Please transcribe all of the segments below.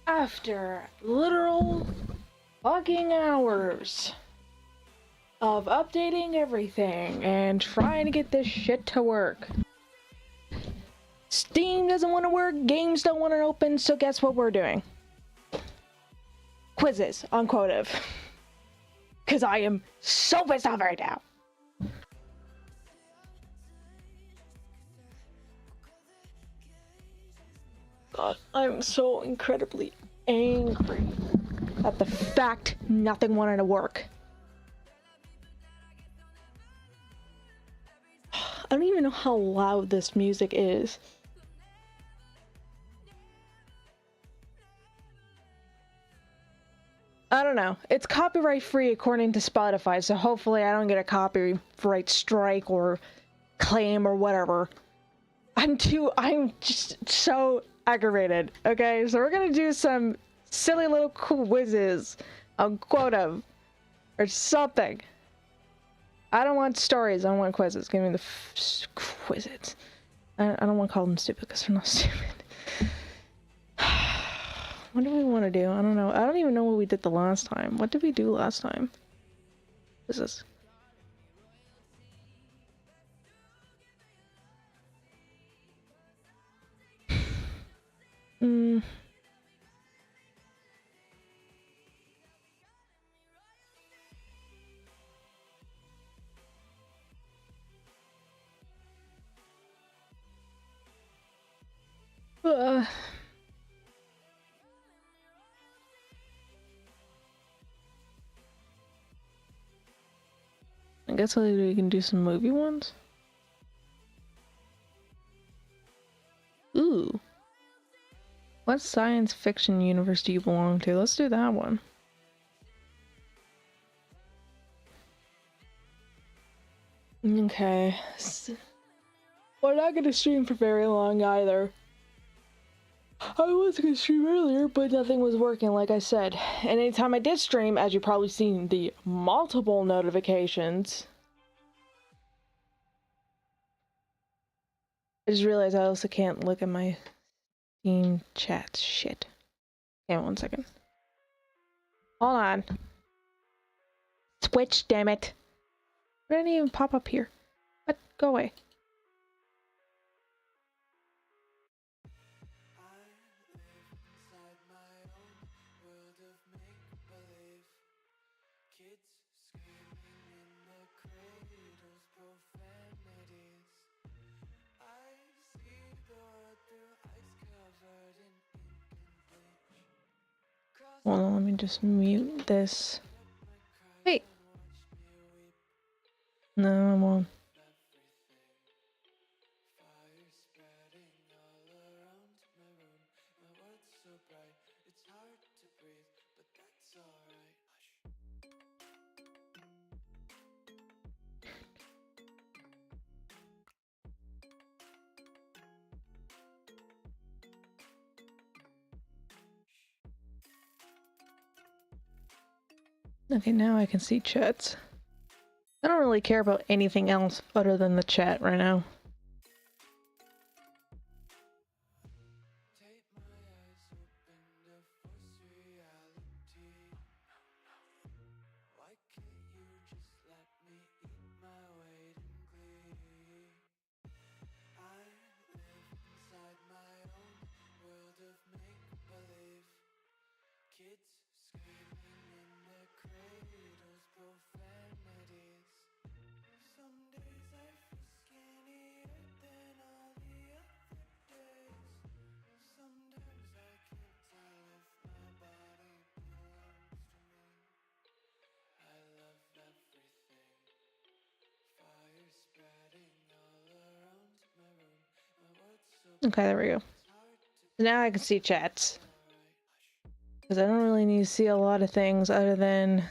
After literal fucking hours of updating everything and trying to get this shit to work, Steam doesn't want to work, games don't want to open, so guess what we're doing? Quizzes on Quotive. Because I am so pissed off right now. God, I'm so incredibly angry at the fact nothing wanted to work. I don't even know how loud this music is. I don't know. It's copyright free according to Spotify, so hopefully I don't get a copyright strike or claim or whatever. I'm just so aggravated. Okay, so we're gonna do some silly little quizzes on Quotive or something. I don't want stories, I want quizzes. Give me the quizzes. I don't want to call them stupid because they're not stupid. What do we want to do? I don't know. I don't even know what we did the last time. What did we do last time? What is this? I guess we can do some movie ones. Ooh. What science fiction universe do you belong to? Let's do that one. Okay. We're not gonna stream for very long either. I was gonna stream earlier, but nothing was working, like I said. And anytime I did stream, as you've probably seen the multiple notifications, I just realized I also can't look at my Steam chat. Shit. Hang on 1 second. Hold on. Switch, damn it. Why didn't it even pop up here? What? Go away. Hold on, let me just mute this. Wait. No, I won't. Okay, now I can see chats. I don't really care about anything else other than the chat right now. Okay, there we go. Now I can see chats. Because I don't really need to see a lot of things other than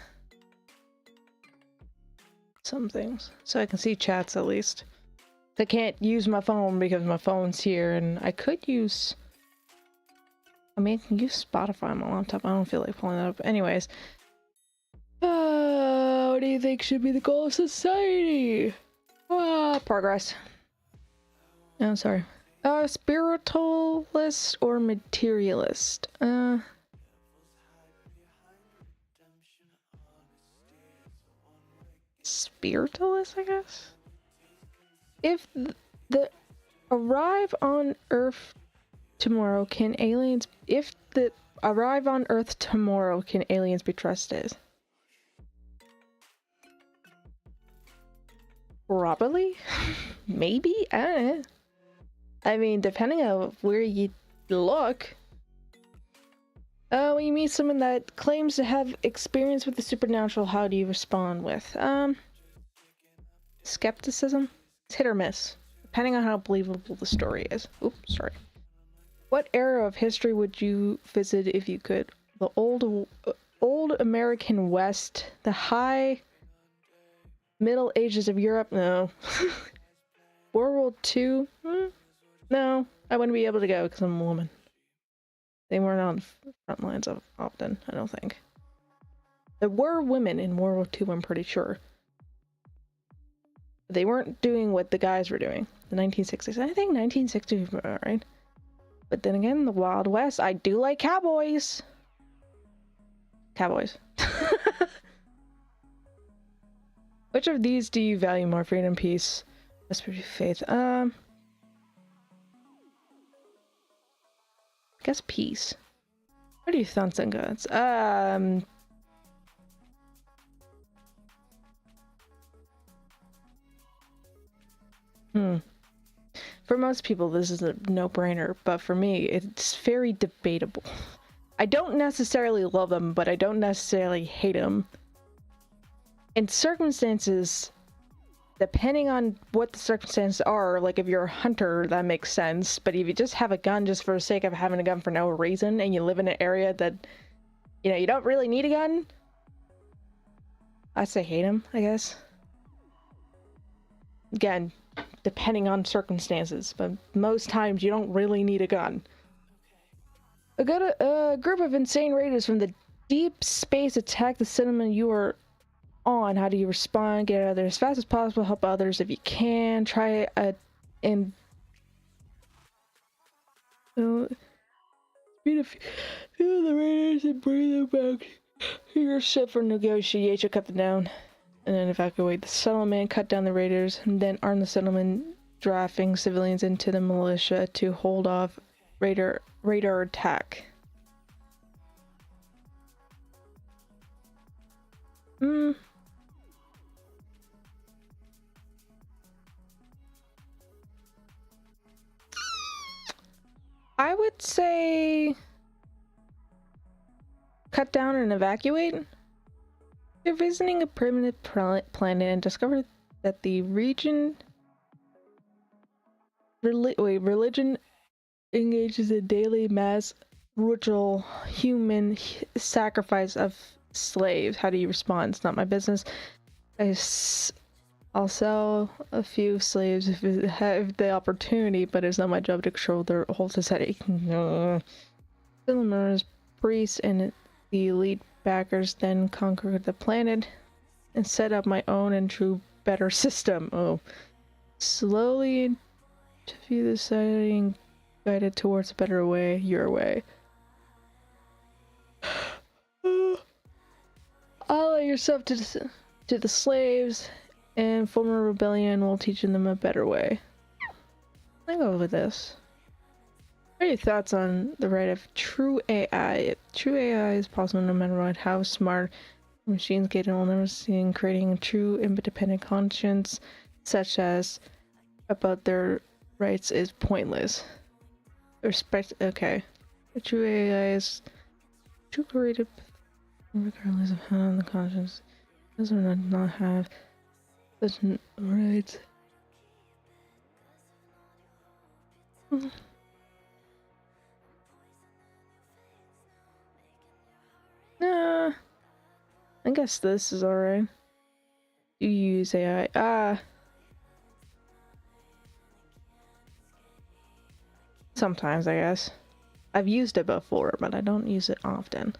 some things. So I can see chats at least. I can't use my phone because my phone's here, and I could use... I mean, I can use Spotify on my laptop. I don't feel like pulling that up. Anyways. What do you think should be the goal of society? Progress. Oh, sorry. Spiritualist or materialist? spiritualist, I guess. If the arrive on Earth tomorrow, can aliens? If the arrive on Earth tomorrow, can aliens be trusted? Probably, maybe. I don't know. I mean, depending on where you look. When you meet someone that claims to have experience with the supernatural, how do you respond with? Skepticism? It's hit or miss, depending on how believable the story is. Oops, sorry. What era of history would you visit if you could? The old American West, the high Middle Ages of Europe? No. World War II? No, I wouldn't be able to go because I'm a woman. They weren't on the front lines often, I don't think. There were women in World War II, I'm pretty sure. They weren't doing what the guys were doing. The 1960s. I think 1960s were alright. But then again, the Wild West, I do like cowboys. Cowboys. Which of these do you value more? Freedom, peace, esprit, faith? I guess peace. What are your thoughts on gods? For most people, this is a no-brainer, but for me, it's very debatable. I don't necessarily love them, but I don't necessarily hate them. In circumstances, depending on what the circumstances are, like if you're a hunter, that makes sense, but if you just have a gun just for the sake of having a gun for no reason, and you live in an area that, you know, you don't really need a gun, I'd say hate them, I guess. Again, depending on circumstances, but most times you don't really need a gun. A group of insane raiders from the deep space attack the settlement you are on. How do you respond? Get out of there as fast as possible. Help others if you can. Try and speed the raiders and bring them back to your ship for negotiation. Cut them down. And then evacuate the settlement, cut down the raiders, and then arm the settlement, drafting civilians into the militia to hold off raider attack. I would say cut down and evacuate. You're visiting a primitive planet and discover that the religion engages in daily mass ritual human sacrifice of slaves. How do you respond? It's not my business. I'll sell a few slaves if I have the opportunity, but it's not my job to control their whole society. Silmar's priests and the elite backers then conquered the planet and set up my own and true better system. Oh, slowly to view the society and guided towards a better way, your way. Ally yourself to the slaves and form a rebellion while teaching them a better way. I'll go with this. What are your thoughts on the right of true AI? True AI is possible no matter what, how smart machines get, and will never see in creating a true independent conscience, such as about their rights, is pointless. Respect, okay. The true AI is true creative regardless of how the conscience does or not have such rights. Nah, I guess this is alright. You use AI. Sometimes, I guess. I've used it before, but I don't use it often.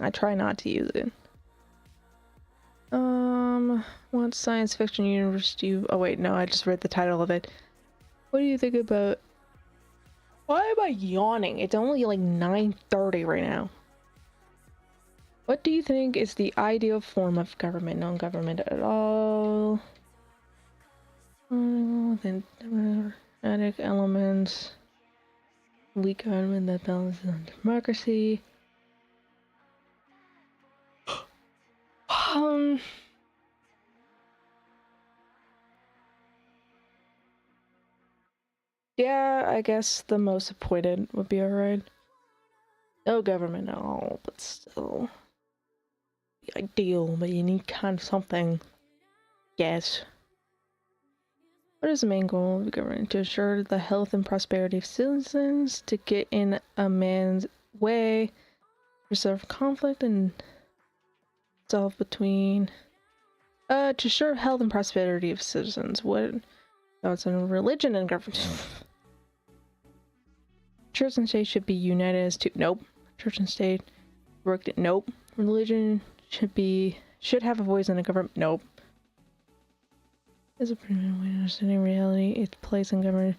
I try not to use it. What science fiction universe do you... Oh wait, no, I just read the title of it. What do you think about... Why am I yawning? It's only like 9:30 right now. What do you think is the ideal form of government? Non-government at all. Then democratic elements. Weak government that balances on democracy. Yeah, I guess the most appointed would be alright. No government at all, but still. The ideal, but you need kind of something. Yes. What is the main goal of the government? To ensure the health and prosperity of citizens, to get in a man's way, resolve conflict and solve between to ensure health and prosperity of citizens. What? No, it's in religion and government. Church and state should be united as two. Nope. Church and state worked it. Nope. Religion should have a voice in the government. Nope. Is a permanent way of understanding reality. Its place in government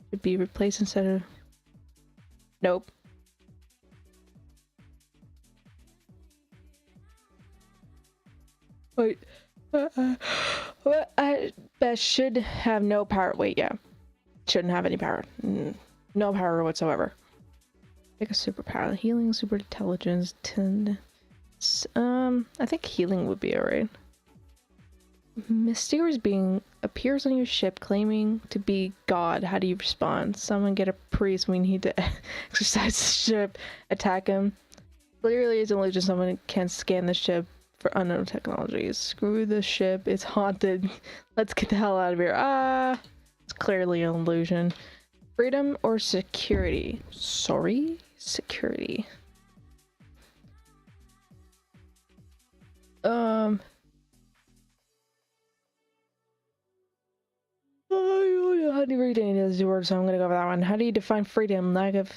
should be replaced instead of. Nope. Wait. That should have no power. Wait, yeah. Shouldn't have any power. No power whatsoever. Like a superpower. Healing, super intelligence, I think healing would be alright. Mysterious being appears on your ship claiming to be God. How do you respond? Someone get a priest. We need to exercise the ship. Attack him. Clearly it's only just someone can scan the ship for unknown technologies. Screw the ship. It's haunted. Let's get the hell out of here. It's clearly an illusion. Freedom or security? Sorry? Security. I don't know how to read any of those words, so I'm gonna go for that one. How do you define freedom? Lack of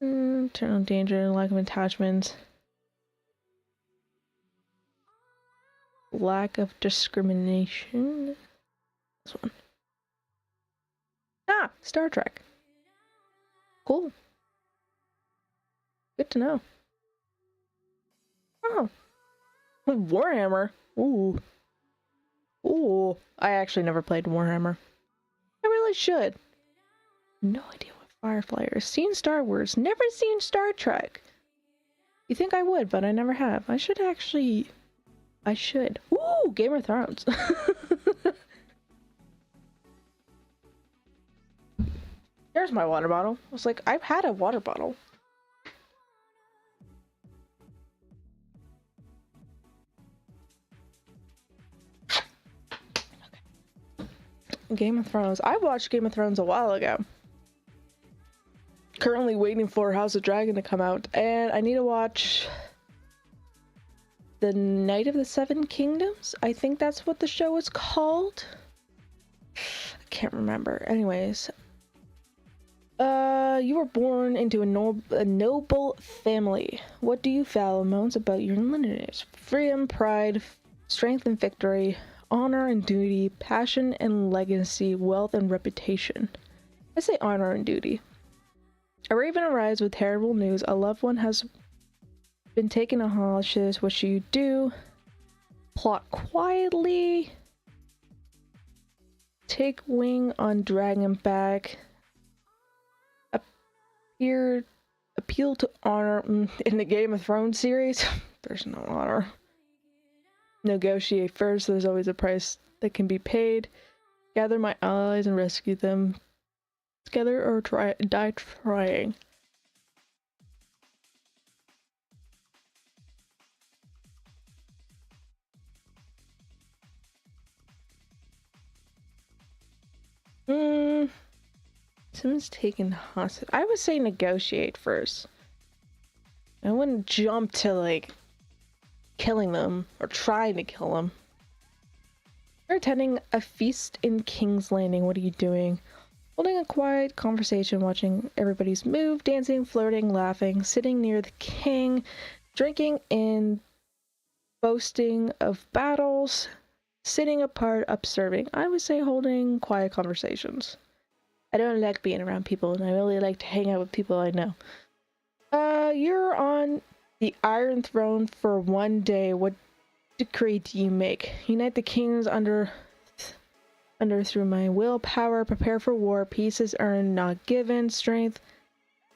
internal danger, lack of attachment, lack of discrimination. This one. Ah, Star Trek. Cool. Good to know. Oh, Warhammer. Ooh. Ooh. I actually never played Warhammer. I really should. No idea what Firefly is. Seen Star Wars. Never seen Star Trek. You think I would, but I never have. I should actually. I should. Ooh, Game of Thrones. There's my water bottle. I was like, I've had a water bottle. Game of Thrones. I watched Game of Thrones a while ago. Currently waiting for House of Dragon to come out, and I need to watch The Night of the Seven Kingdoms. I think that's what the show is called. I can't remember. Anyways, you were born into a noble family. What do you value most about your lineage? Freedom, pride, strength and victory, honor and duty, passion and legacy, wealth and reputation. I say honor and duty. A raven arrives with terrible news. A loved one has been taken to hostage. What should you do? Plot quietly. Take wing on dragonback. Appeal to honor. In the Game of Thrones series, there's no honor. Negotiate first. There's always a price that can be paid. Gather my allies and rescue them together, or die trying. Someone's taken hostage. I would say negotiate first. I wouldn't jump to like killing them or trying to kill them. You're attending a feast in King's Landing. What are you doing? Holding a quiet conversation, watching everybody's move, dancing, flirting, laughing, sitting near the king, drinking and boasting of battles, sitting apart, observing. I would say holding quiet conversations. I don't like being around people, and I really like to hang out with people I know. You're on The Iron Throne for one day. What decree do you make? Unite the kingdoms under through my willpower. Prepare for war. Peace is earned, not given.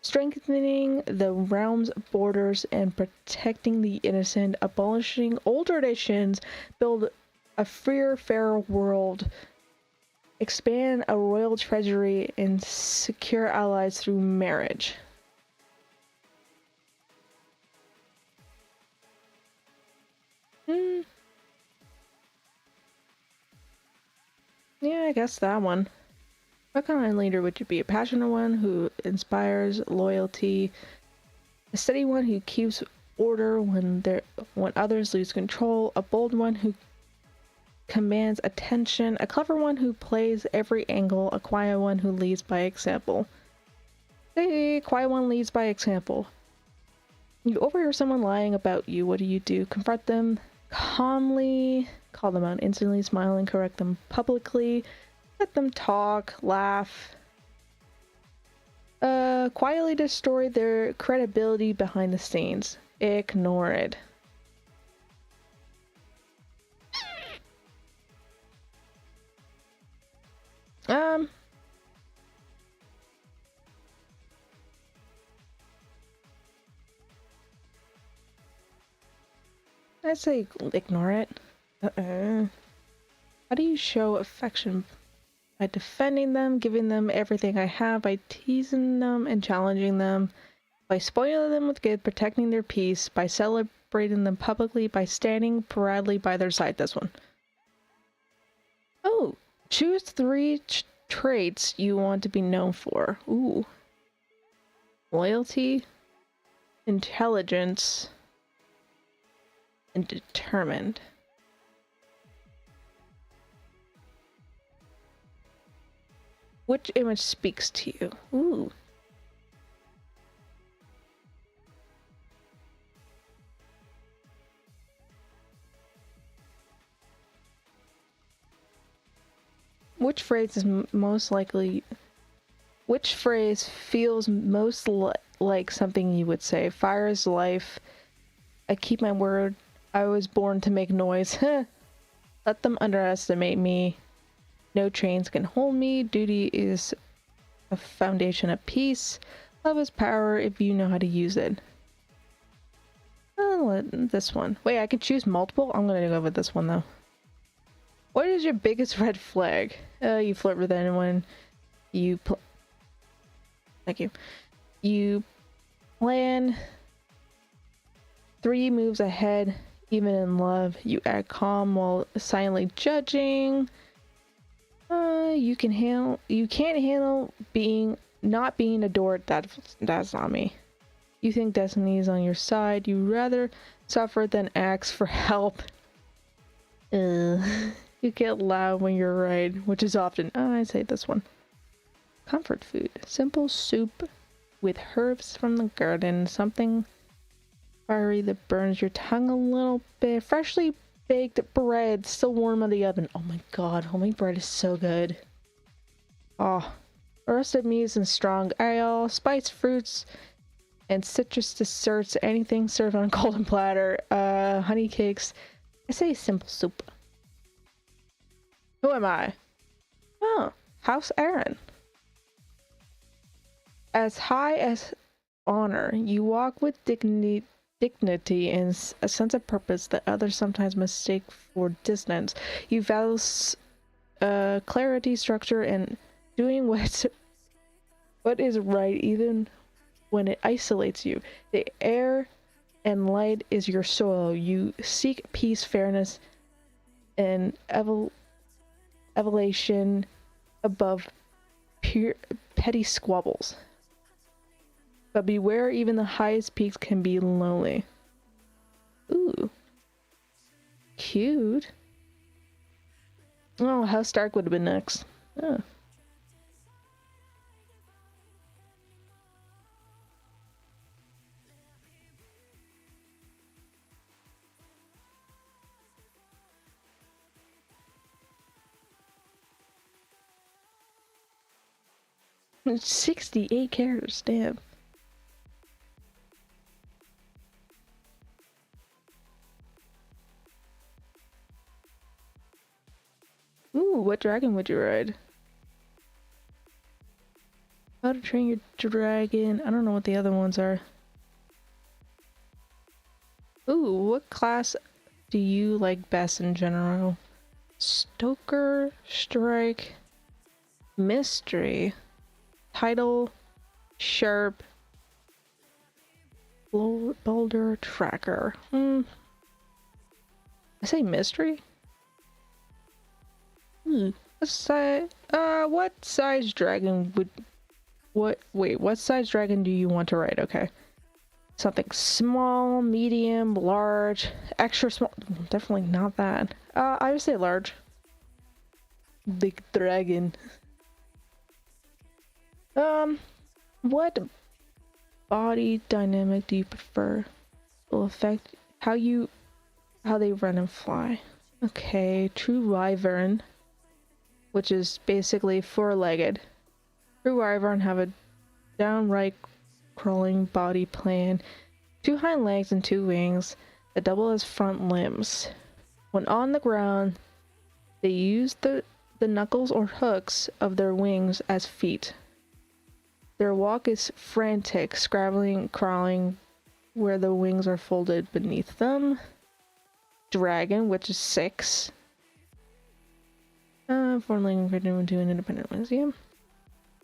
Strengthening the realm's borders and protecting the innocent. Abolishing old traditions. Build a freer, fairer world. Expand a royal treasury and secure allies through marriage. Yeah, I guess that one. What kind of leader would you be? A passionate one who inspires loyalty, a steady one who keeps order when others lose control, a bold one who commands attention, a clever one who plays every angle, a quiet one who leads by example. Hey, quiet one leads by example. You overhear someone lying about you. What do? Confront them calmly, call them out instantly, smile and correct them publicly, let them talk, laugh. Quietly destroy their credibility behind the scenes. Ignore it. I'd say ignore it. How do you show affection? By defending them, giving them everything I have, by teasing them and challenging them, by spoiling them with good, protecting their peace, by celebrating them publicly, by standing proudly by their side. This one. Oh, choose 3 traits you want to be known for. Ooh. Loyalty, intelligence, and determined. Which image speaks to you? Ooh. Which phrase is most likely... Which phrase feels most like something you would say? Fire is life. I keep my word. I was born to make noise. Let them underestimate me. No chains can hold me. Duty is a foundation of peace. Love is power if you know how to use it. Oh, this one. Wait, I can choose multiple? I'm gonna go with this one though. What is your biggest red flag? You flirt with anyone. Thank you. You plan 3 moves ahead, even in love. You act calm while silently judging. You can't handle not being adored. That's not me. You think destiny is on your side. You rather suffer than ask for help. You get loud when you're right, which is often. I say this one. Comfort food. Simple soup with herbs from the garden. Something fiery that burns your tongue a little bit. Freshly baked bread, still warm in the oven. Oh my god, homemade bread is so good. Oh, roasted meats and strong ale, spiced fruits, and citrus desserts. Anything served on a golden platter. Honey cakes. I say simple soup. Who am I? Oh, House Aaron. As high as honor, you walk with dignity and a sense of purpose that others sometimes mistake for distance. You value clarity, structure, and doing what is right even when it isolates you. The air and light is your soil. You seek peace, fairness, and evolution above petty squabbles. But beware, even the highest peaks can be lonely. Ooh. Cute. Oh, House Stark would have been next. Oh. It's 68 characters, damn. Ooh, what dragon would you ride? How to train your dragon. I don't know what the other ones are. Ooh, what class do you like best in general? Stoker, Strike, Mystery, Title, Sharp, Boulder, Tracker. I say Mystery? What size dragon would... what size dragon do you want to ride? Okay. Something small, medium, large, extra small. Definitely not that. I would say large. Big dragon. What body dynamic do you prefer? Will affect how they run and fly. Okay, true wyvern, which is basically four-legged. True wyvern have a downright crawling body plan, 2 hind legs and 2 wings that double as front limbs. When on the ground, they use the knuckles or hooks of their wings as feet. Their walk is frantic, scrabbling, crawling where the wings are folded beneath them. Dragon, which is 6. 4-legged creature to an independent museum.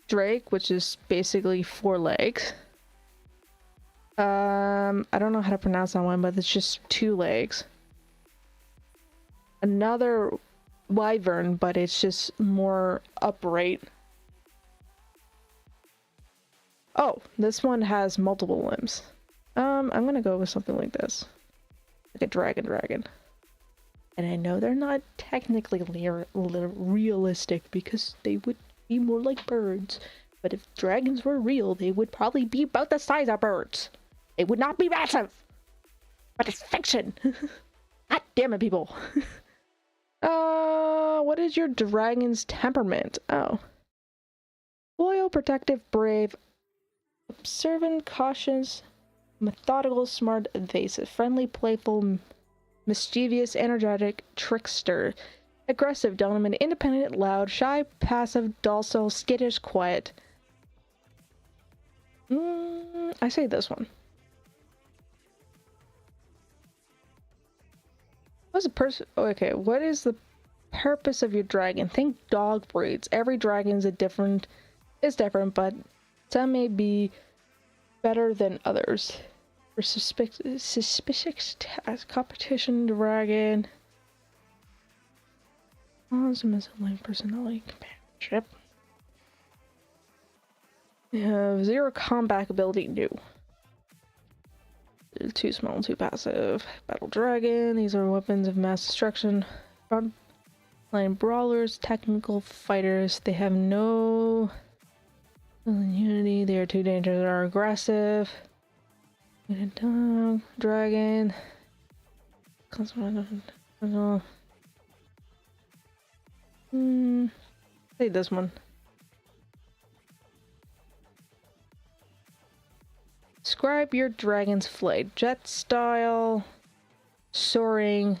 Drake, which is basically 4 legs. I don't know how to pronounce that one, but it's just 2 legs. Another wyvern, but it's just more upright. Oh, this one has multiple limbs. I'm gonna go with something like this. Like a dragon. And I know they're not technically realistic because they would be more like birds. But if dragons were real, they would probably be about the size of birds. They would not be massive. But it's fiction. God damn it, people. What is your dragon's temperament? Oh. Loyal, protective, brave, observant, cautious, methodical, smart, evasive, friendly, playful, mischievous, energetic, trickster, aggressive, dominant, independent, loud, shy, passive, docile, skittish, quiet. I say this one. What's the okay, what is the purpose of your dragon? Think dog breeds. Every dragon is different, but some may be better than others. For suspicious competition dragon. Awesome as a lane personality companionship. You have 0 combat ability, new. 2 small, 2 passive. Battle dragon. These are weapons of mass destruction. Frontline brawlers, technical fighters. They have no immunity. They are too dangerous. They are aggressive. Dog, dragon. Say this one. Describe your dragon's flight. Jet style, soaring,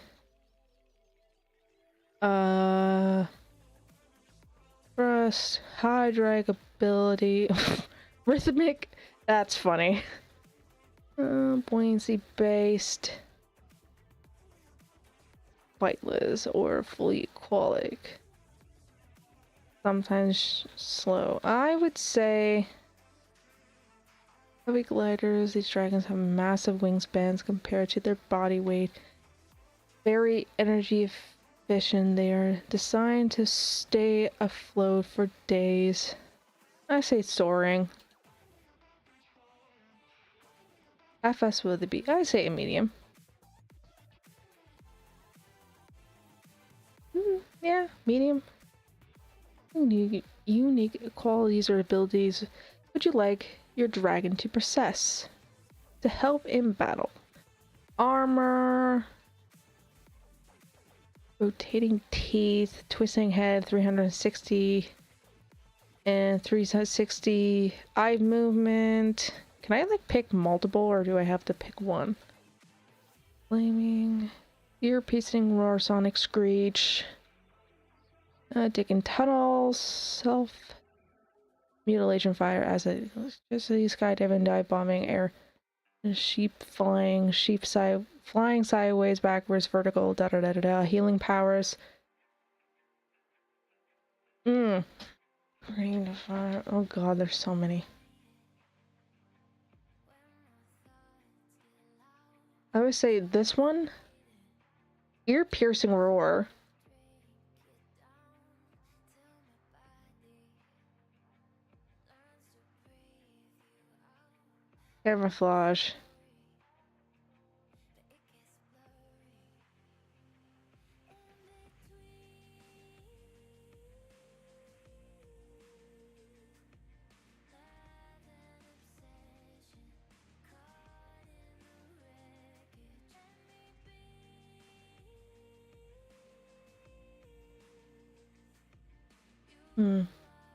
thrust, high drag ability, rhythmic. That's funny. Buoyancy based, flightless, or fully aquatic. Sometimes slow. I would say heavy gliders. These dragons have massive wingspans compared to their body weight. Very energy efficient. They are designed to stay afloat for days. I say soaring. How fast will it be? I say a medium. Yeah, medium. Unique qualities or abilities would you like your dragon to possess to help in battle? Armor, rotating teeth, twisting head, 360 and 360 eye movement. Can I like pick multiple or do I have to pick one? Flaming, ear piercing roar, sonic screech. Digging tunnels, self mutilation, fire, acid, electricity, skydiving, dive bombing, air, sheep flying, flying sideways, backwards, vertical, da da da da da, healing powers. Ring of fire. Oh god, there's so many. I would say this one. Ear-piercing roar. Camouflage.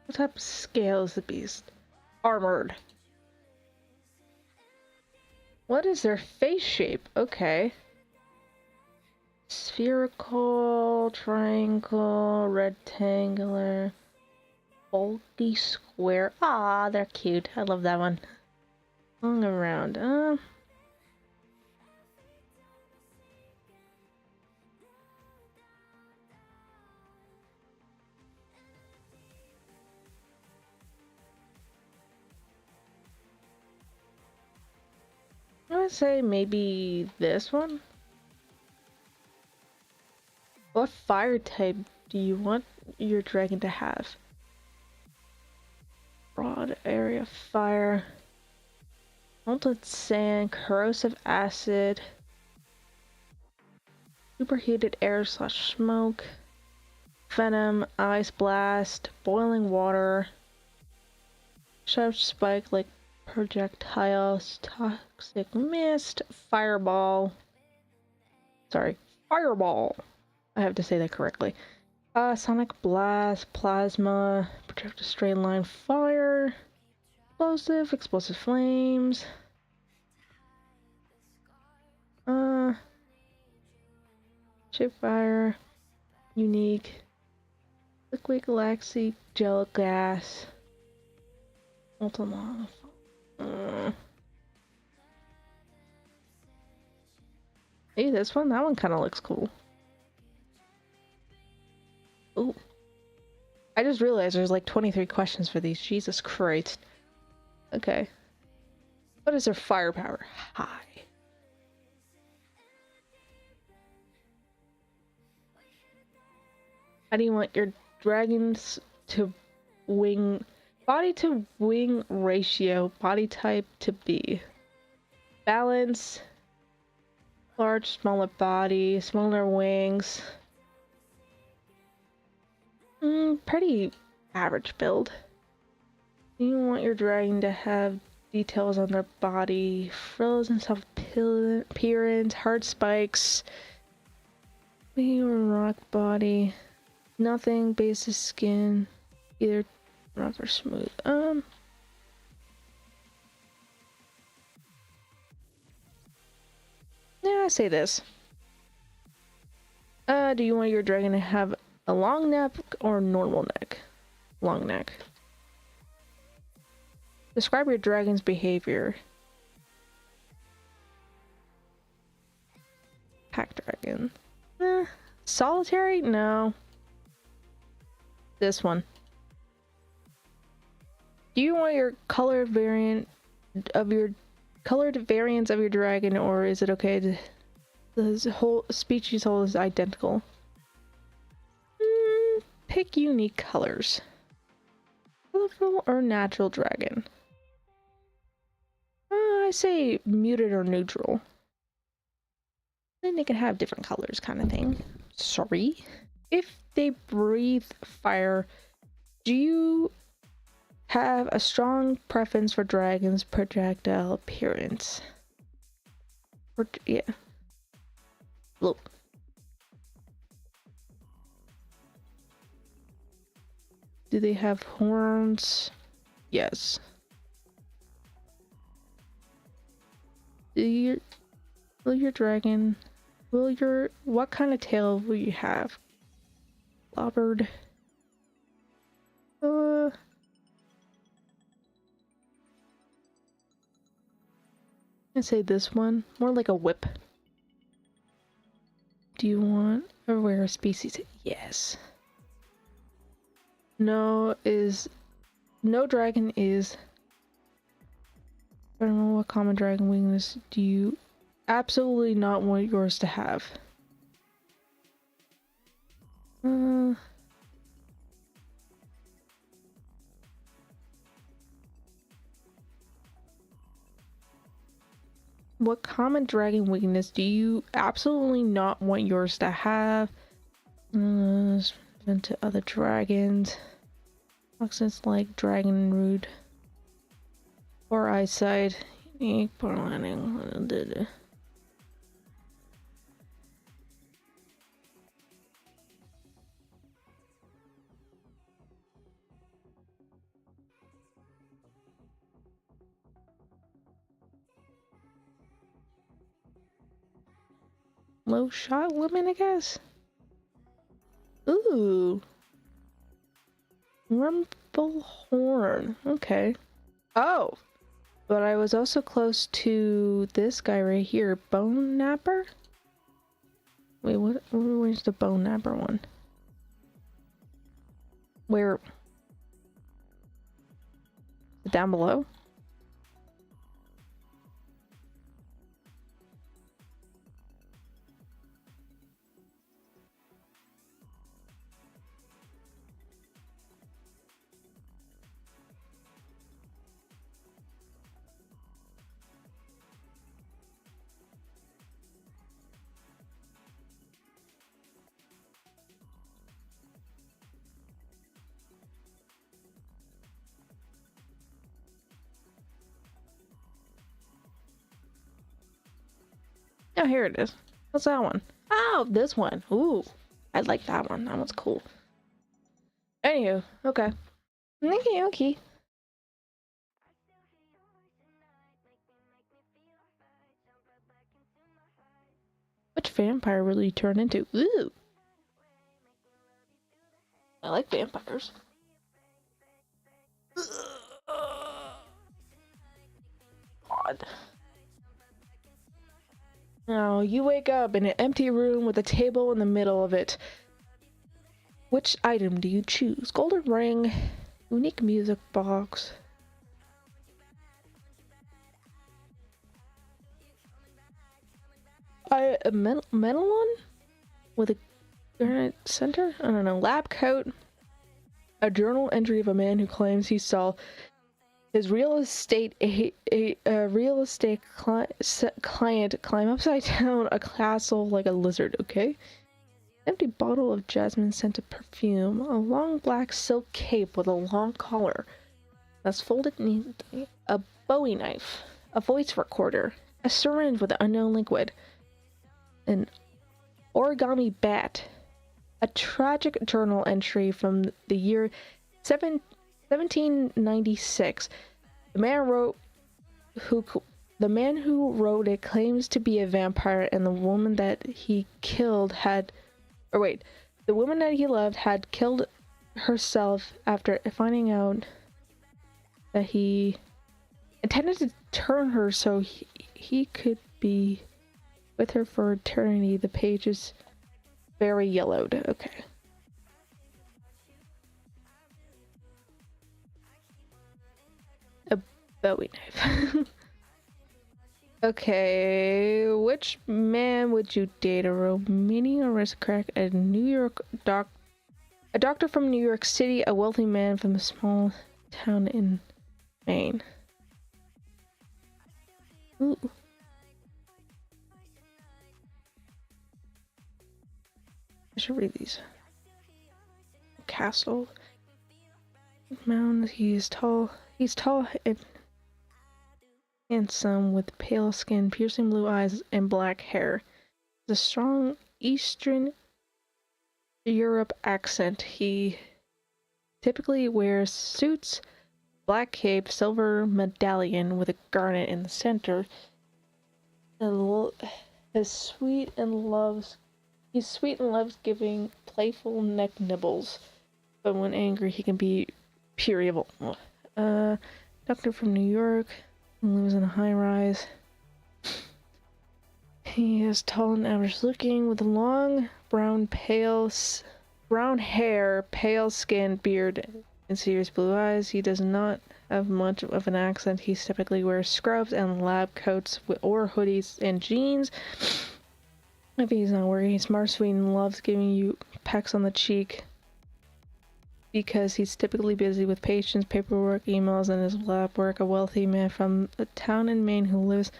What type of scale is the beast? Armored. What is their face shape? Okay. Spherical, triangle, rectangular, bulky, square. Ah, they're cute. I love that one. Long around. I would say maybe this one. What fire type do you want your dragon to have? Broad area fire, molten sand, corrosive acid, superheated air / smoke, venom, ice blast, boiling water, sharp spike like projectiles, toxic mist, fireball. Sorry, fireball. I have to say that correctly. Sonic blast, plasma, projectile straight line fire, explosive flames. Shape fire, unique, liquid galaxy, gel gas, ultimate. Hey, this one? That one kind of looks cool. Ooh. I just realized there's like 23 questions for these. Jesus Christ. Okay. What is their firepower? High. How do you want your dragons to wing... Body to wing ratio. Body type to be. Balance. Large, smaller body. Smaller wings. Pretty average build. You want your dragon to have details on their body, frills and self-appearance, hard spikes, maybe rock body, nothing, basis skin, either rough or smooth. Yeah, I say this. Do you want your dragon to have a long neck or normal neck? Long neck. Describe your dragon's behavior. Pack dragon. Solitary? No. This one. Do you want your colored variants of your dragon, or is it okay to the whole species whole is identical? Pick unique colors. Colorful or natural dragon? I say muted or neutral. Then they can have different colors, kind of thing. Sorry. If they breathe fire, do you have a strong preference for dragons' projectile appearance? Yeah. Look. Do they have horns? Yes. What kind of tail will you have? Lobbered, I say this one. More like a whip. Do you want a rare species? Yes. No dragon is. I don't know what common dragon weakness do you absolutely not want yours to have. What common dragon weakness do you absolutely not want yours to have? Into other dragons. Toxins like dragon rude. Poor eyesight. Unique poor landing. Low shot limit, I guess? Ooh. Rumble horn. Okay. Oh! But I was also close to this guy right here. Bone Napper? Wait, where's the Bone Napper one? Where? Down below? Oh, here it is. What's that one? Oh, this one. Ooh, I like that one. That one's cool. Anywho, okay. Okay. Which vampire will you turn into? Ooh. I like vampires. God. Now, you wake up in an empty room with a table in the middle of it. Which item do you choose? Golden ring, unique music box. A metal one? With a granite center? I don't know. Lab coat. A journal entry of a man who claims he saw his real estate client climb upside down a castle like a lizard. Okay. Empty bottle of jasmine scented perfume. A long black silk cape with a long collar that's folded neatly. A Bowie knife. A voice recorder. A syringe with unknown liquid. An origami bat. A tragic journal entry from the year 1796. The man who wrote it claims to be a vampire, and the woman that he killed the woman that he loved had killed herself after finding out that he intended to turn her so he could be with her for eternity. The page is very yellowed. Okay. A Bowie knife. Okay, which man would you date? A Romanian aristocrat, a doctor from New York City, a wealthy man from a small town in Maine. Ooh. I should read these. Castle. Mound. He's tall and handsome with pale skin, piercing blue eyes, and black hair. The strong Eastern Europe accent. He typically wears suits, black cape, silver medallion with a garnet in the center. He's sweet and loves giving playful neck nibbles, but when angry he can be pure evil. Doctor from New York, lives in a high rise. is tall and average looking with long brown hair, pale skin, beard, and serious blue eyes. He does not have much of an accent. He typically wears scrubs and lab coats or hoodies and jeans. If he's not working, he's smart, sweet, and loves giving you pecks on the cheek because he's typically busy with patients, paperwork, emails, and his lab work. A wealthy man from a town in Maine who lives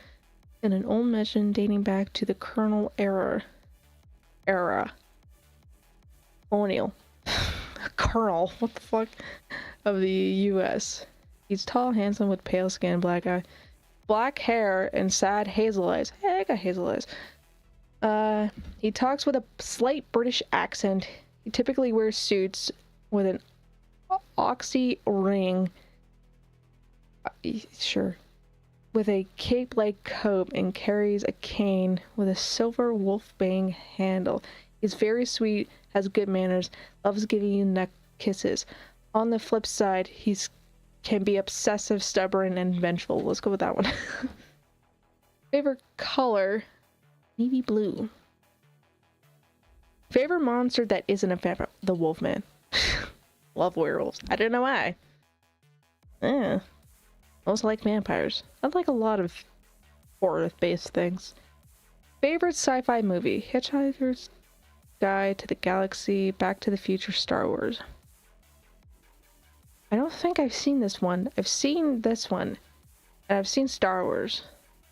in an old mansion dating back to the Colonial era. Colonial. Colonel, what the fuck? Of the U.S. He's tall, handsome, with pale skin, black hair, and sad hazel eyes. Hey, I got hazel eyes. He talks with a slight British accent. He typically wears suits with an oxy ring. Sure. With a cape-like coat and carries a cane with a silver wolfbane handle. He's very sweet, has good manners, loves giving you neck kisses. On the flip side, can be obsessive, stubborn, and vengeful. Let's go with that one. Favorite color? Navy blue. Favorite monster that isn't a vampire? The Wolfman. Love werewolves. I don't know why. Most like vampires. I like a lot of horror-based things. Favorite sci-fi movie? Hitchhiker's Guide to the Galaxy, Back to the Future, Star Wars. I don't think I've seen this one. I've seen this one. And I've seen Star Wars.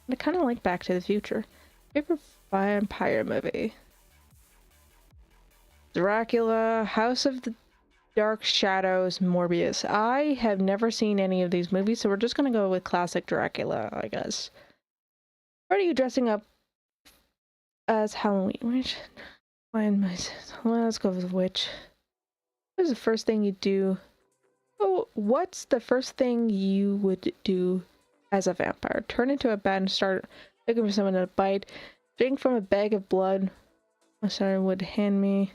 And I kind of like Back to the Future. Favorite vampire movie? Dracula, House of the Dark Shadows, Morbius. I have never seen any of these movies, so we're just gonna go with classic Dracula, I guess. Are you dressing up as Halloween? Which? Let's go with which. What is the first thing you do? Oh, what's the first thing you would do as a vampire? Turn into a bat and start looking for someone to bite. Drink from a bag of blood my son would hand me.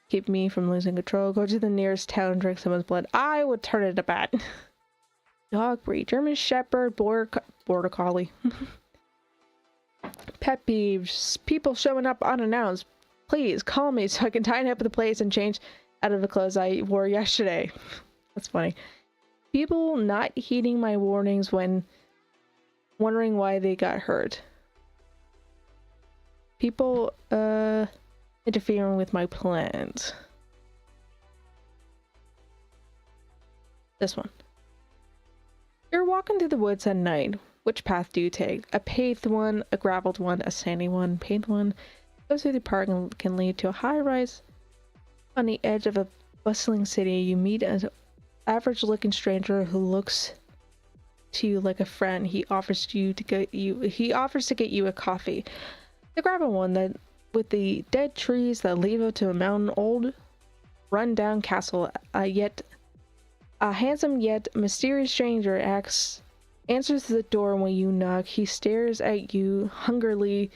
Keep me from losing control. Go to the nearest town and drink someone's blood. I would turn into a bat. Dog breed. German Shepherd, Border Collie. Pet peeves. People showing up unannounced. Please call me so I can tidy up the place and change out of the clothes I wore yesterday. That's funny. People not heeding my warnings when wondering why they got hurt. People interfering with my plans. This one. You're walking through the woods at night. Which path do you take? A paved one, a graveled one, a sandy one, paved one. Goes through the park and can lead to a high rise. On the edge of a bustling city, you meet an average-looking stranger who looks to you like a friend. He offers to get you a coffee. The gravel one that with the dead trees that lead up to a mountain, old run-down castle. Yet a handsome yet mysterious stranger answers the door when you knock. He stares at you hungrily,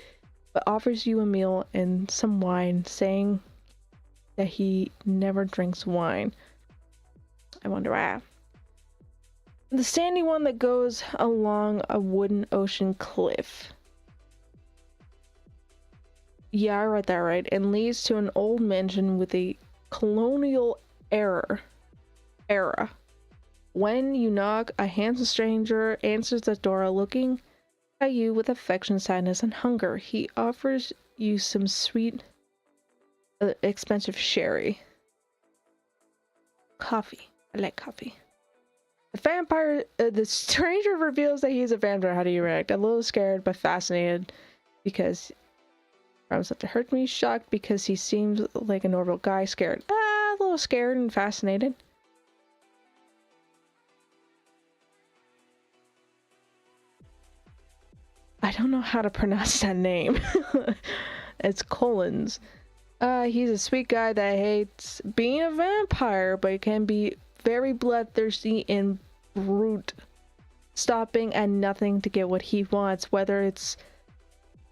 but offers you a meal and some wine, saying that he never drinks wine. I wonder why. The sandy one that goes along a wooden ocean cliff. Yeah, I read that right. And leads to an old mansion with a colonial era. When you knock, a handsome stranger answers the door, looking at you with affection, sadness, and hunger. He offers you some sweet, expensive sherry. Coffee. I like coffee. The stranger reveals that he's a vampire. How do you react? A little scared, but fascinated because promised not to hurt me. Shocked because he seems like a normal guy. Scared. A little scared and fascinated. I don't know how to pronounce that name. It's Collins. He's a sweet guy that hates being a vampire, but can be very bloodthirsty and brute, stopping at nothing to get what he wants, whether it's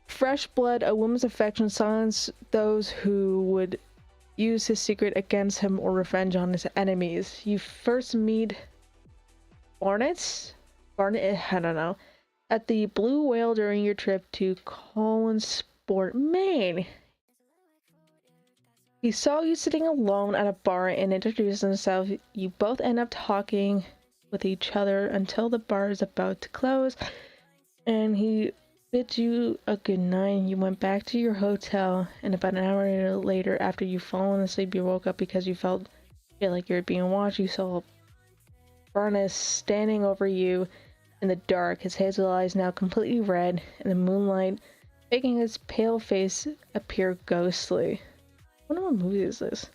fresh blood, a woman's affection, silence those who would use his secret against him, or revenge on his enemies. You first meet Barnett, I don't know, at the Blue Whale during your trip to Collins bored. Man! He saw you sitting alone at a bar and introduced himself. You both end up talking with each other until the bar is about to close, and he bids you a good night. You went back to your hotel, and about an hour later, after you've fallen asleep, you woke up because you felt like you were being watched. You saw Barnes standing over you in the dark, his hazel eyes now completely red in the moonlight, making his pale face appear ghostly. I wonder what movie is this?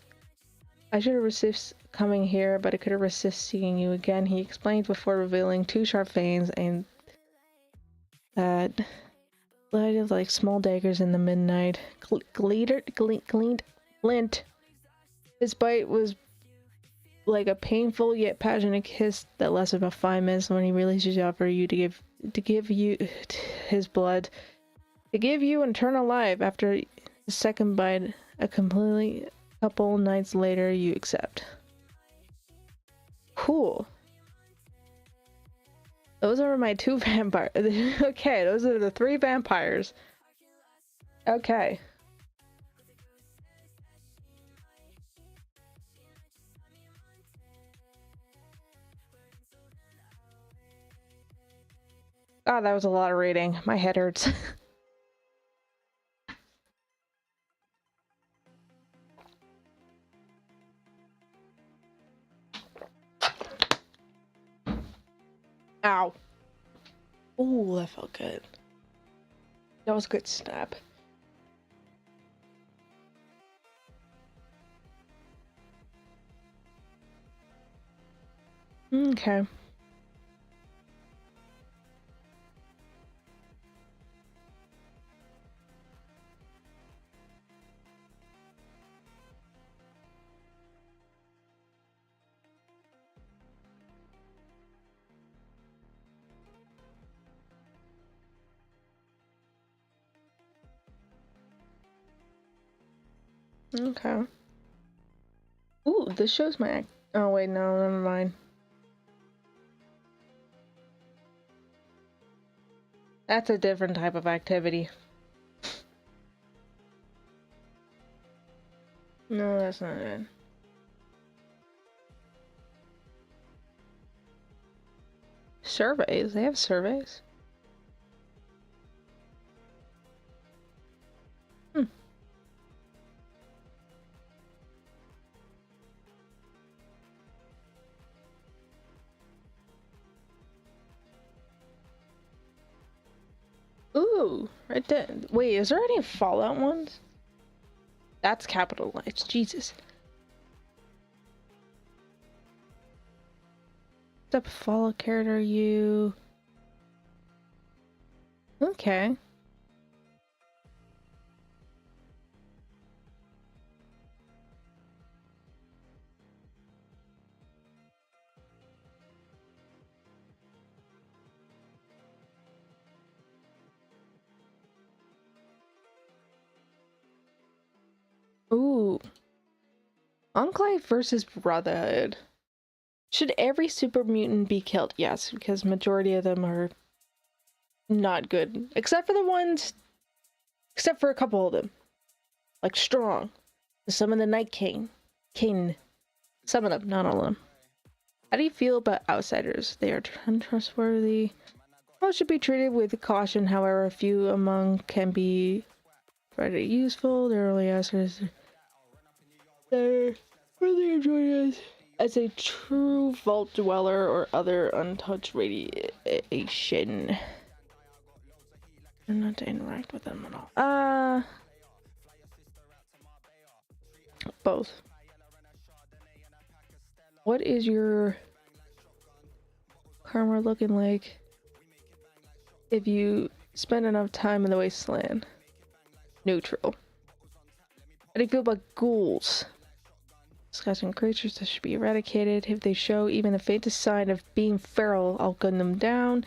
I should have resisted coming here, but I couldn't resist seeing you again, he explained before revealing two sharp fangs and that lighted like small daggers in the midnight. Glint. His bite was like a painful yet passionate kiss that lasted about 5 minutes when he releases you for you to give you his blood, to give you eternal life. After the second bite, a couple nights later, you accept. Cool. Those are my 2 vampires. Okay, those are the 3 vampires. Okay. God, that was a lot of reading. My head hurts. Ow. Ooh, that felt good. That was a good snap. Okay. Okay. Ooh, this shows my oh wait, no, never mind. That's a different type of activity. No, that's not it. Surveys? They have surveys? Ooh, right there. Wait, is there any Fallout ones? That's capitalized. Jesus. What type of Fallout character are you? Okay. Ooh. Enclave versus Brotherhood. Should every super mutant be killed? Yes, because majority of them are not good. Except for a couple of them. Like Strong. Some of the Night King. Some of them, not all of them. How do you feel about outsiders? They are untrustworthy. Most should be treated with caution, however, a few among can be very useful. They're early answers. They're really enjoying us as a true vault dweller or other untouched radiation. And not to interact with them at all. Both. What is your karma looking like if you spend enough time in the wasteland? Neutral. How do you feel about ghouls? Disgusting creatures that should be eradicated. If they show even the faintest sign of being feral, I'll gun them down.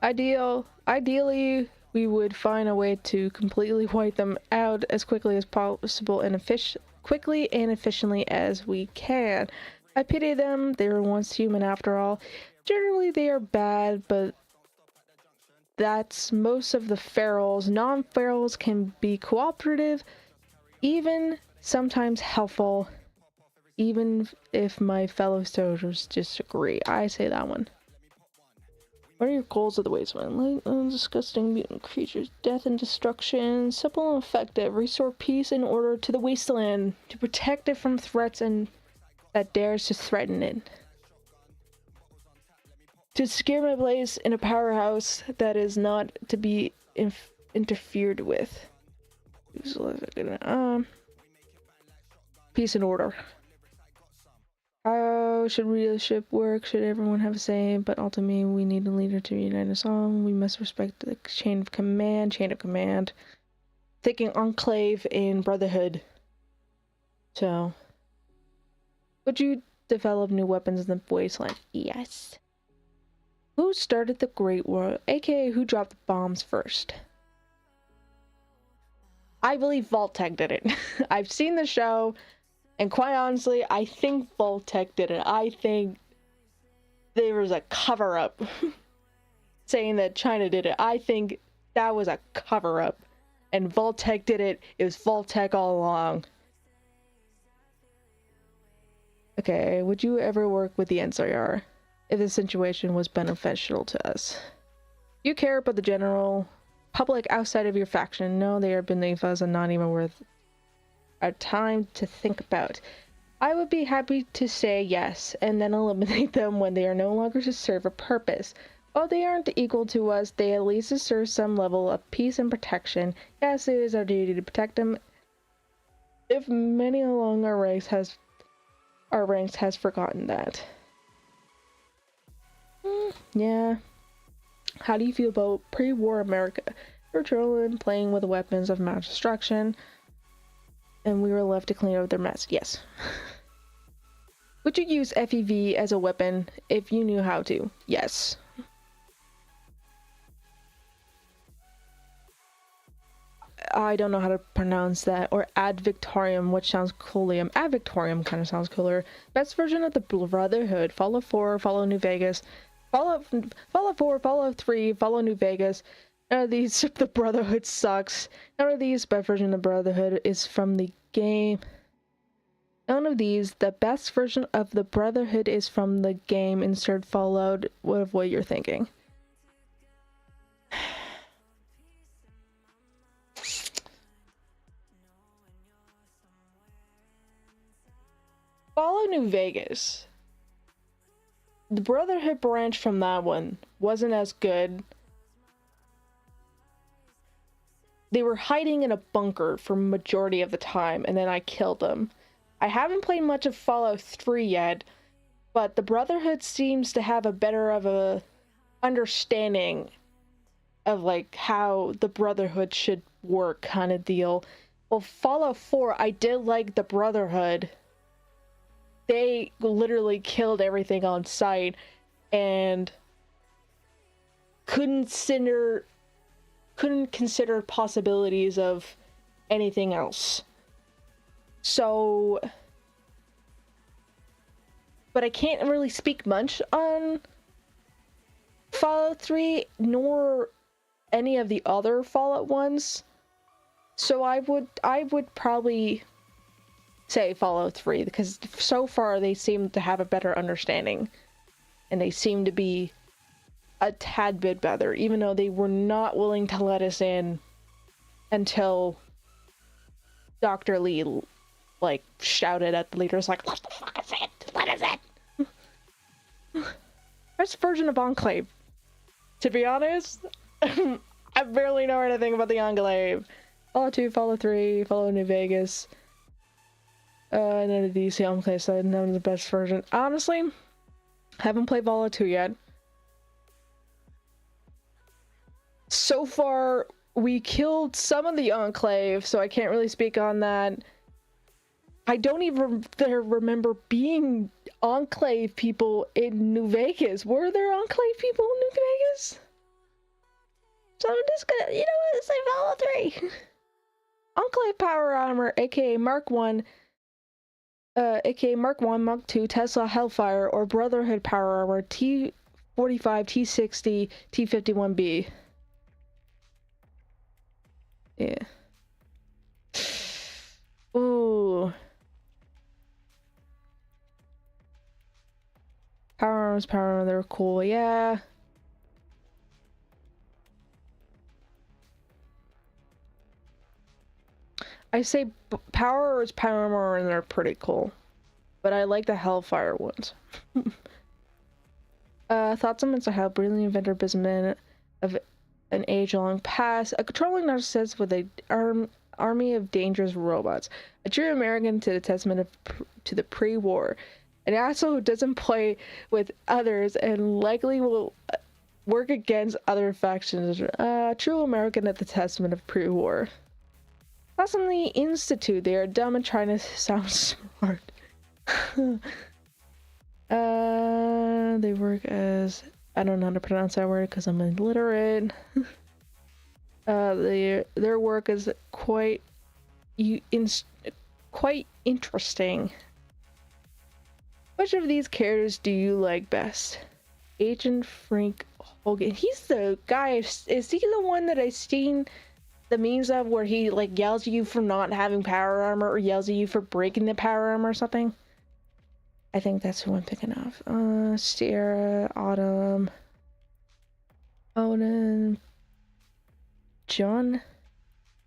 Ideally, we would find a way to completely wipe them out as quickly as possible and efficiently as we can. I pity them. They were once human after all. Generally, they are bad, but that's most of the ferals. Non-ferals can be cooperative, even sometimes helpful, even if my fellow soldiers disagree. I say that one. What are your goals of the wasteland? Light, disgusting mutant creatures, death and destruction, simple and effective. Restore peace and order to the wasteland, to protect it from threats and that dares to threaten it. To secure my place in a powerhouse that is not to be interfered with. Peace and order. How should leadership work? Should everyone have a say? But ultimately, we need a leader to unite us all. We must respect the chain of command. Thinking enclave and brotherhood. So, would you develop new weapons in the wasteland? Yes. Who started the Great War? AKA, who dropped the bombs first? I believe Vault-Tec did it. I've seen the show. And quite honestly, I think Vault-Tec did it. I think there was a cover-up saying that China did it. I think that was a cover-up. And Vault-Tec did it. It was Vault-Tec all along. Okay, would you ever work with the NCR if the situation was beneficial to us? You care about the general public outside of your faction. No, they are beneath us and not even worth our time to think about. I would be happy to say yes, and then eliminate them when they are no longer to serve a purpose. While they aren't equal to us, they at least deserve some level of peace and protection. Yes, it is our duty to protect them. If many along our ranks has forgotten that. Yeah. How do you feel about pre-war America? We're trolling, playing with weapons of mass destruction, and we were left to clean up their mess. Yes. Would you use FEV as a weapon if you knew how to? Yes. I don't know how to pronounce that. Or Ad Victorium, which sounds coolium. Ad Victorium kind of sounds cooler. Best version of the Brotherhood. Fallout 4, follow New Vegas. Fallout 4, Fallout 3, follow New Vegas. None of these, the Brotherhood sucks. None of these, best version of the Brotherhood is from the game. None of these, the best version of the Brotherhood is from the game. Insert Fallout of what you're thinking. Follow New Vegas. The Brotherhood branch from that one wasn't as good. They were hiding in a bunker for majority of the time, and then I killed them. I haven't played much of Fallout 3 yet, but the Brotherhood seems to have a better of a understanding of like how the Brotherhood should work kind of deal. Well, Fallout 4, I did like the Brotherhood. They literally killed everything on sight and couldn't consider possibilities of anything else. So, but I can't really speak much on Fallout 3 nor any of the other Fallout ones. So I would probably say Fallout 3 because so far they seem to have a better understanding and they seem to be a tad bit better, even though they were not willing to let us in until Dr. Lee like shouted at the leaders like, "What the fuck is it? Let us in!" Best version of Enclave. To be honest, I barely know anything about the Enclave. Fallout 2, Fallout 3, Fallout New Vegas. None of these Enclave side, none of the best version. Honestly, haven't played Fallout 2 yet. So far, we killed some of the Enclave, so I can't really speak on that. I don't even remember being Enclave people in New Vegas. Were there Enclave people in New Vegas? So I'm just gonna, you know what, say Fallout 3. Enclave Power Armor, aka Mark 1, aka Mark 1, Mark 2, Tesla Hellfire, or Brotherhood Power Armor, T45, T60, T51B. Yeah. Ooh. Power armors, they're cool, yeah. I say power armor and they're pretty cool. But I like the Hellfire ones. Thoughts on how brilliant inventor businessman of an age-long past, a controlling narcissist with an army of dangerous robots, a true American to the testament to the pre-war, an asshole who doesn't play with others and likely will work against other factions, a true American at the testament of pre-war. Thoughts on the Institute, they are dumb and trying to sound smart. They work as, I don't know how to pronounce that word because I'm illiterate. Their work is quite interesting. Which of these characters do you like best? Agent Frank Hogan. He's the guy. Is he the one that I've seen the memes of where he like yells at you for not having power armor or yells at you for breaking the power armor or something? I think that's who I'm picking up. Sierra, Autumn, Odin, John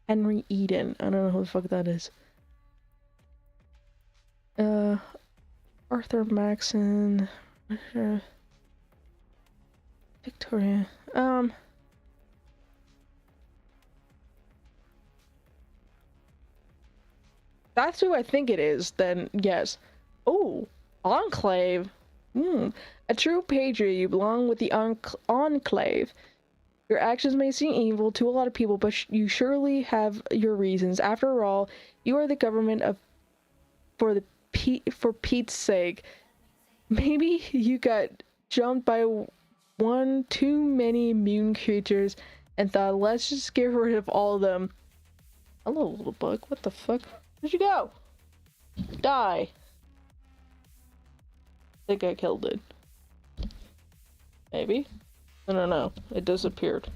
Henry Eden. I don't know who the fuck that is. Arthur Maxon, Victoria. That's who I think it is, then yes. Oh, Enclave. A true patriot, you belong with the Enclave. Your actions may seem evil to a lot of people, but you surely have your reasons. After all, you are the government of for Pete's sake. Maybe you got jumped by one too many immune creatures and thought, let's just get rid of all of them. Hello, little bug. What the fuck? Where'd you go? Die. I think I killed it. Maybe? I don't know. It disappeared.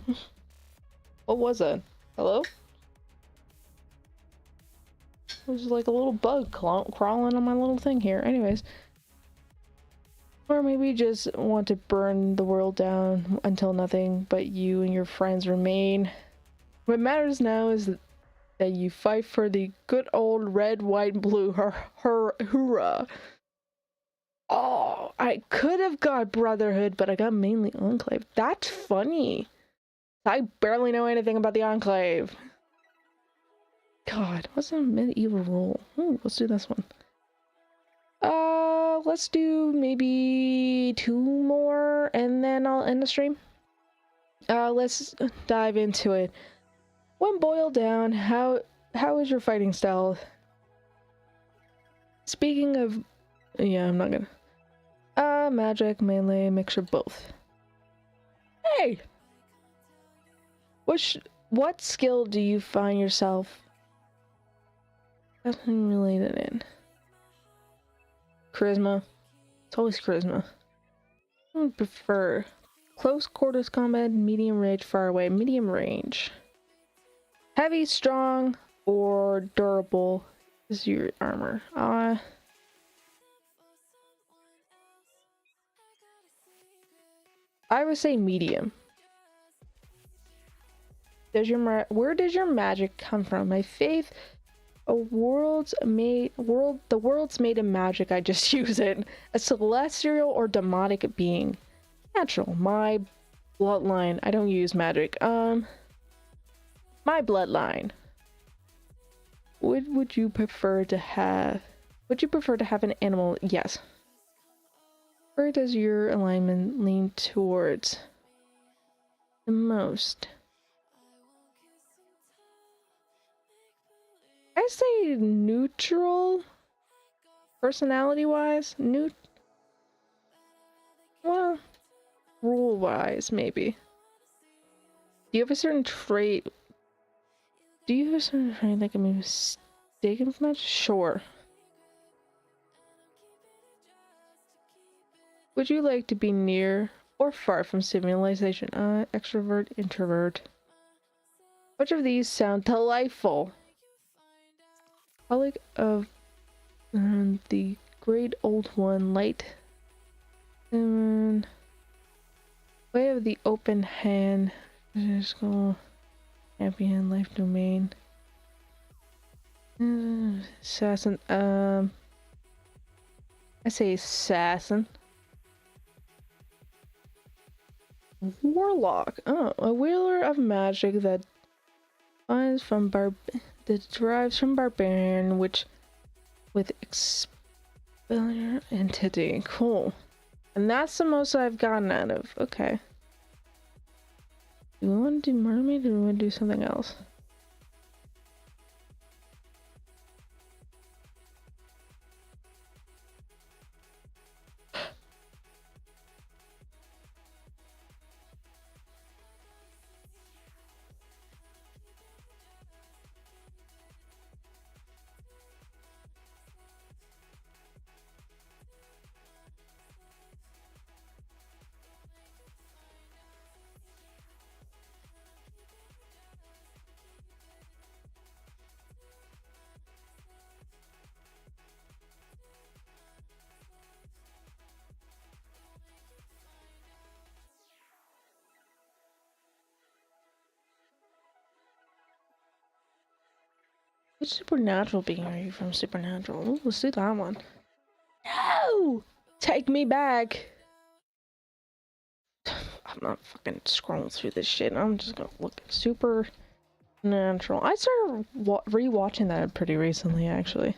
What was that? Hello? There's like a little bug crawling on my little thing here. Anyways. Or maybe you just want to burn the world down until nothing but you and your friends remain. What matters now is that you fight for the good old red, white, blue. Hoorah. Oh, I could have got Brotherhood, but I got mainly Enclave. That's funny. I barely know anything about the Enclave. God, what's a medieval role? Ooh, let's do this one. Let's do maybe 2 more and then I'll end the stream. Let's dive into it. When boiled down, how is your fighting style? Speaking of, yeah, I'm not gonna. Magic, melee, mixture, both. Hey! What skill do you find yourself related in? Charisma. It's always charisma. I would prefer close quarters combat, medium range, far away, medium range. Heavy, strong, or durable is your armor. I would say medium. Where does your magic come from? My faith, the world's made of magic. I just use it. A celestial or demonic being. Natural. My bloodline. I don't use magic. My bloodline. Would you prefer to have? Would you prefer to have an animal? Yes. Where does your alignment lean towards the most? I say neutral, personality-wise. Well, rule-wise, maybe. Do you have a certain trait? Do you have a certain trait that can be mistaken for much? Sure. Would you like to be near or far from civilization? Extrovert, introvert. Which of these sound delightful? Relic of the great old one, light. Way of the open hand. School. Champion, life domain. Assassin. I say assassin. Warlock. Oh, a wielder of magic that derives from barbarian, which with expelliar entity. Cool. And that's the most I've gotten out of. Okay. Do we want to do mermaid or do we want to do something else? Which supernatural being are you from Supernatural? Ooh, let's do that one. No! Take me back! I'm not fucking scrolling through this shit. I'm just gonna look at Supernatural. I started re-watching that pretty recently, actually.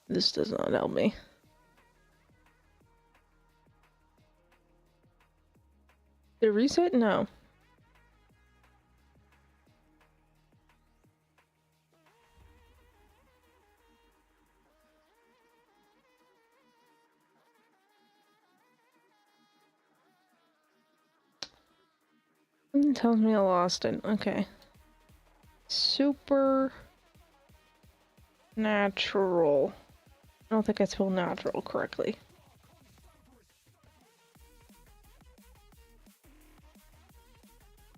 This does not help me. Did it reset? No. Something tells me I lost it. Okay. Supernatural. I don't think I spelled natural correctly.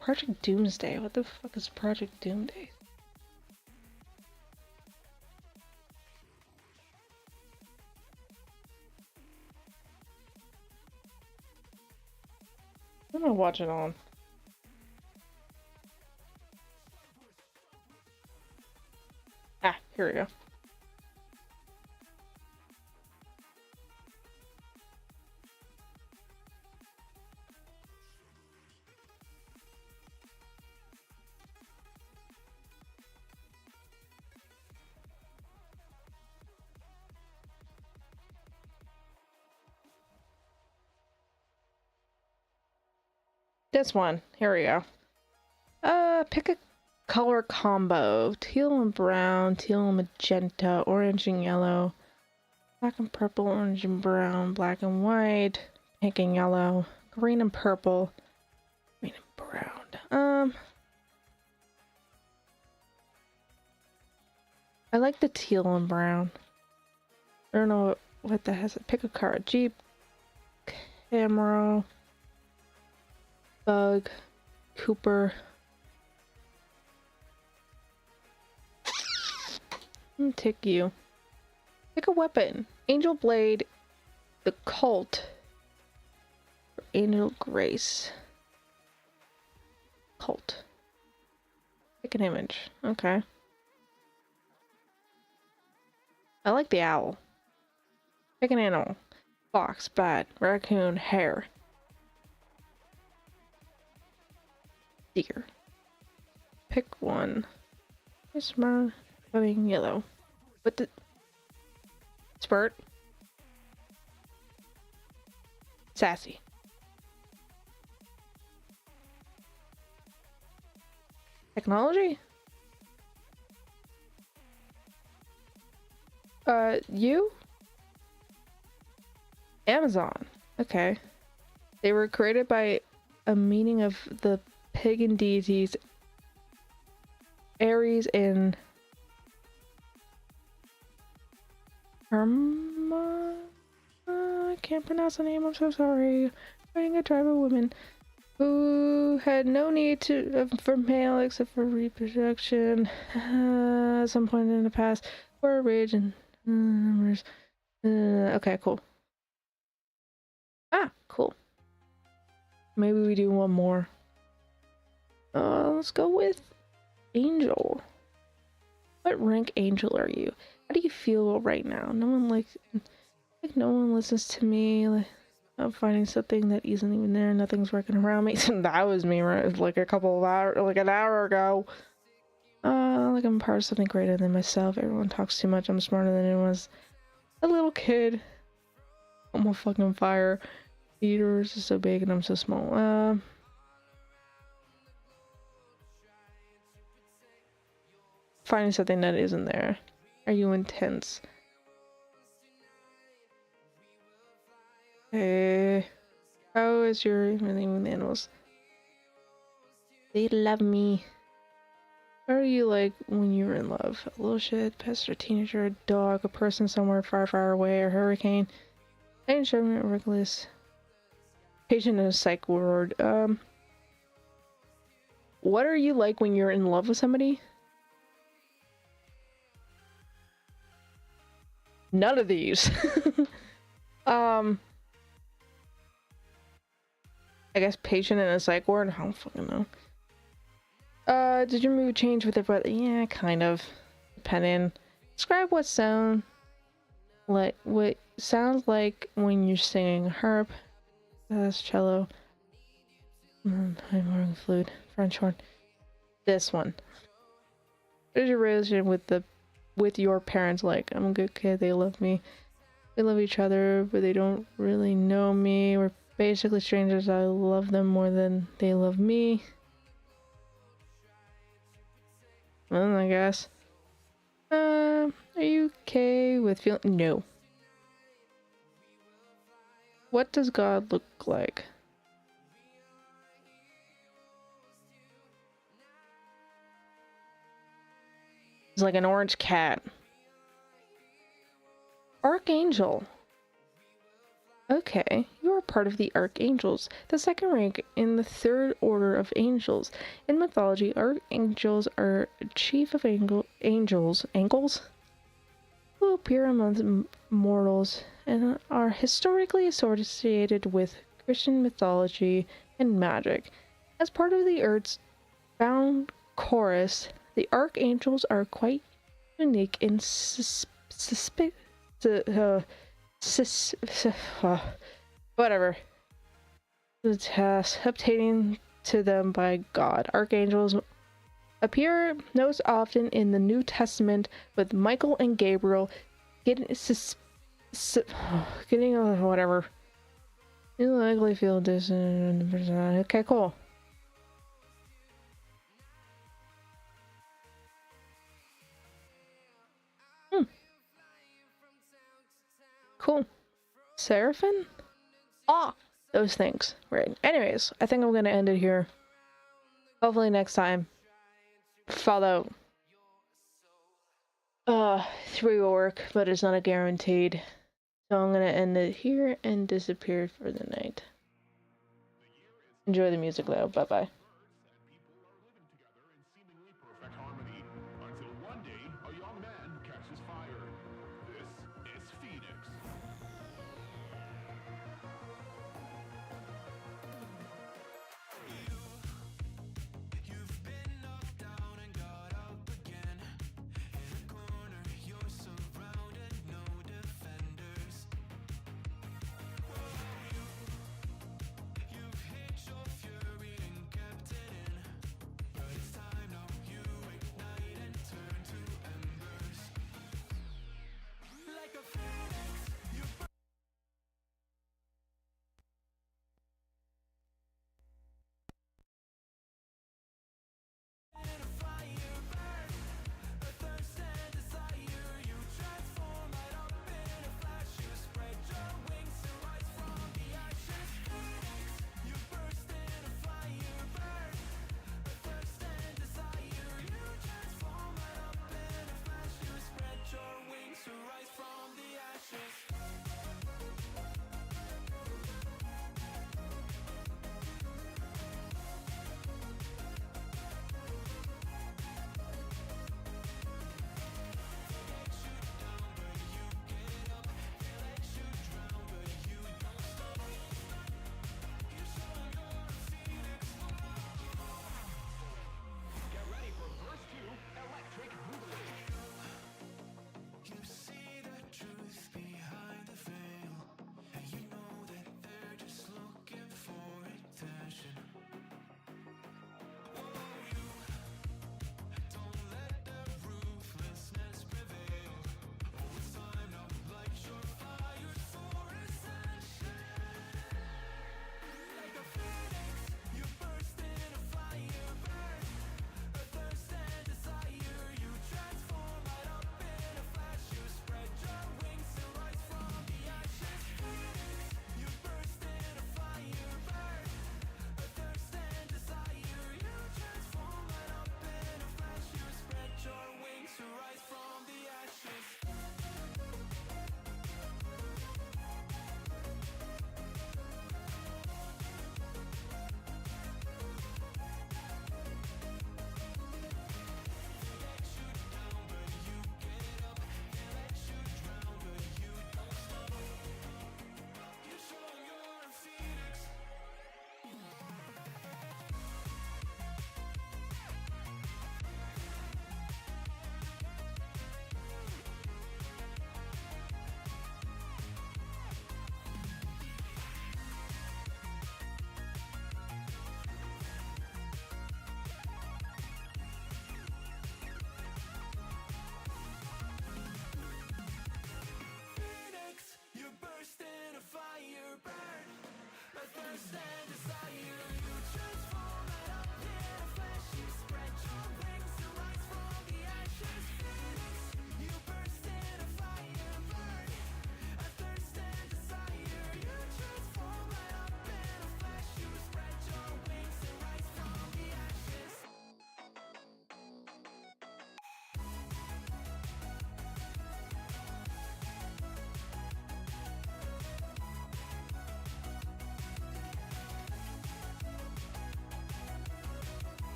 Project Doomsday? What the fuck is Project Doomsday? What am I watching on? Ah, here we go. This one. Here we go. Pick a color combo. Teal and brown, teal and magenta, orange and yellow, black and purple, orange and brown, black and white, pink and yellow, green and purple, green and brown. I like the teal and brown. I don't know what that has. Pick a card. Jeep, Camaro, Bug, Cooper. Take you. Pick a weapon. Angel Blade, the Cult, or Angel Grace. Cult. Pick an image. Okay. I like the owl. Pick an animal. Fox, bat, raccoon, hare. Deer. Pick one. Smart, having yellow. What the? Spurt. Sassy. Technology? You? Amazon. Okay. They were created by a meeting of the pagan deities Ares and I can't pronounce the name, I'm so sorry. Fighting a tribe of women. who had no need for male except for reproduction at some point in the past, for rage and numbers. Okay, cool. Ah, cool. Maybe we do one more. Let's go with Angel. What rank Angel are you? How do you feel right now? No one like no one listens to me. Like, I'm finding something that isn't even there. Nothing's working around me. That was me, right? Like a couple of hours, like an hour ago. Like I'm part of something greater than myself. Everyone talks too much. I'm smarter than anyone was. A little kid. I'm a fucking fire. The universe is so big and I'm so small. Finding something that isn't there. Are you intense? Hey, how is your relationship with animals? They love me. How are you like when you're in love? A little shit, pest, or teenager, a dog, a person somewhere far, far away, a hurricane. I ain't sure I'm reckless. Patient in a psych ward. What are you like when you're in love with somebody? None of these. I guess patient in a psych ward? I don't fucking know. Did your mood change with your brother? Yeah, kind of. Depending. Describe what sounds like when you're singing harp, cello, high flute, French horn. This one. What is your relationship with your parents like? I'm a good kid, they love me. We love each other, but they don't really know me. We're basically strangers. I love them more than they love me. Well, I guess. Are you okay with feeling? No. What does God look like? He's like an orange cat. Archangel. Okay, you are part of the Archangels, the second rank in the third order of angels. In mythology, Archangels are chief of angels who appear among mortals and are historically associated with Christian mythology and magic. As part of the Earth's bound chorus, the Archangels are quite unique in whatever. The task obtaining to them by God. Archangels appear most often in the New Testament with Michael and Gabriel getting whatever. You likely feel distant. Okay, cool. Cool. Seraphim? Ah, those things. Right. Anyways, I think I'm gonna end it here. Hopefully next time. Follow. 3 will work, but it's not a guaranteed. So I'm gonna end it here and disappear for the night. Enjoy the music though. Bye bye.